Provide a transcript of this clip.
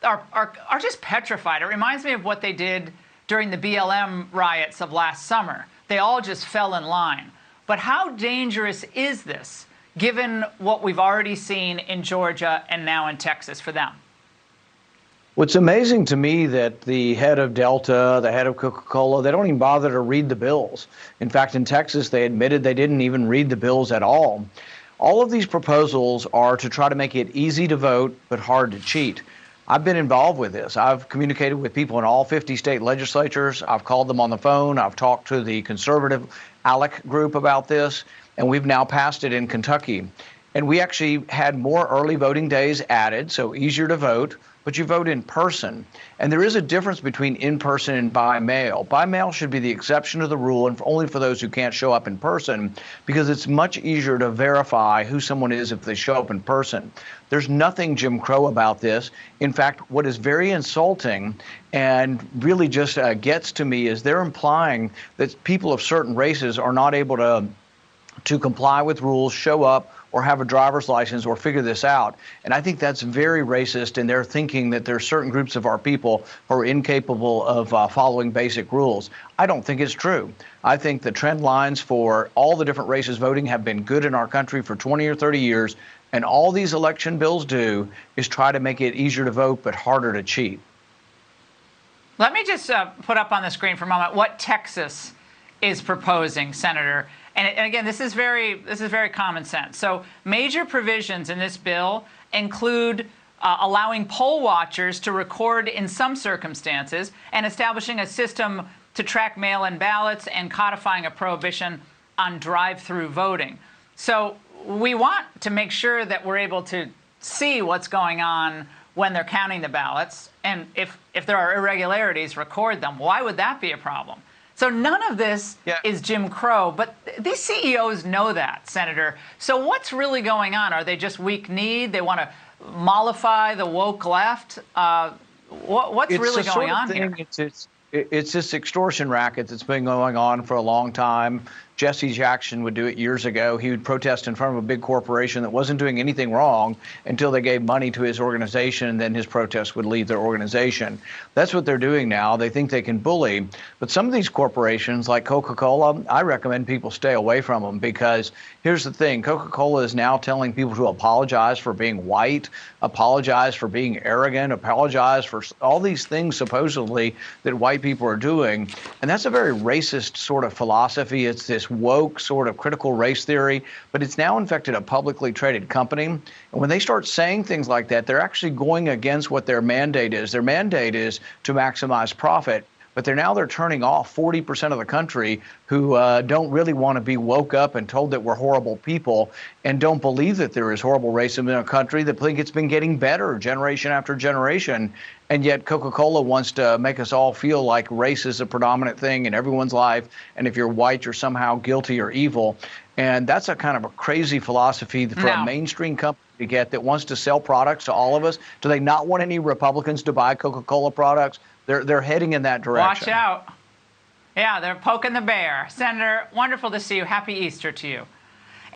are just petrified. It reminds me of what they did during the BLM riots of last summer. They all just fell in line. But how dangerous is this, given what we've already seen in Georgia and now in Texas for them? What's amazing to me that the head of Delta, the head of Coca-Cola, they don't even bother to read the bills. In fact, in Texas, they admitted they didn't even read the bills at all. All of these proposals are to try to make it easy to vote, but hard to cheat. I've been involved with this. I've communicated with people in all 50 state legislatures. I've called them on the phone. I've talked to the conservative ALEC group about this, and we've now passed it in Kentucky. And we actually had more early voting days added, so easier to vote, but you vote in person. And there is a difference between in-person and by mail. By mail should be the exception to the rule, and only for those who can't show up in person, because it's much easier to verify who someone is if they show up in person. There's nothing Jim Crow about this. In fact, what is very insulting and really just gets to me is they're implying that people of certain races are not able to comply with rules, show up, or have a driver's license or figure this out. And I think that's very racist, and they're thinking that there are certain groups of our people who are incapable of following basic rules. I don't think it's true. I think the trend lines for all the different races voting have been good in our country for 20 or 30 years, and all these election bills do is try to make it easier to vote but harder to cheat. Let me just put up on the screen for a moment what Texas is proposing, Senator. And again, this is very common sense. So major provisions in this bill include allowing poll watchers to record in some circumstances and establishing a system to track mail-in ballots and codifying a prohibition on drive-through voting. So we want to make sure that we're able to see what's going on when they're counting the ballots. And if there are irregularities, record them. Why would that be a problem? So none of this is Jim Crow, but these CEOs know that, Senator. So what's really going on? Are they just weak-kneed? They want to mollify the woke left? What's really going on here? It's this extortion racket that's been going on for a long time. Jesse Jackson would do it years ago. He would protest in front of a big corporation that wasn't doing anything wrong until they gave money to his organization, and then his protest would leave their organization. That's what they're doing now. They think they can bully. But some of these corporations, like Coca-Cola, I recommend people stay away from them, because here's the thing. Coca-Cola is now telling people to apologize for being white, apologize for being arrogant, apologize for all these things supposedly that white people are doing. And that's a very racist sort of philosophy. It's this woke sort of critical race theory, but it's now infected a publicly traded company. And when they start saying things like that, they're actually going against what their mandate is. Their mandate is to maximize profit, but they're turning off 40% of the country who don't really want to be woke up and told that we're horrible people, and don't believe that there is horrible racism in our country, that think it's been getting better generation after generation. And yet Coca-Cola wants to make us all feel like race is a predominant thing in everyone's life, and if you're white, you're somehow guilty or evil. And that's a kind of a crazy philosophy for a mainstream company to get that wants to sell products to all of us. Do they not want any Republicans to buy Coca-Cola products? They're heading in that direction. Watch out. Yeah, they're poking the bear. Senator, wonderful to see you. Happy Easter to you.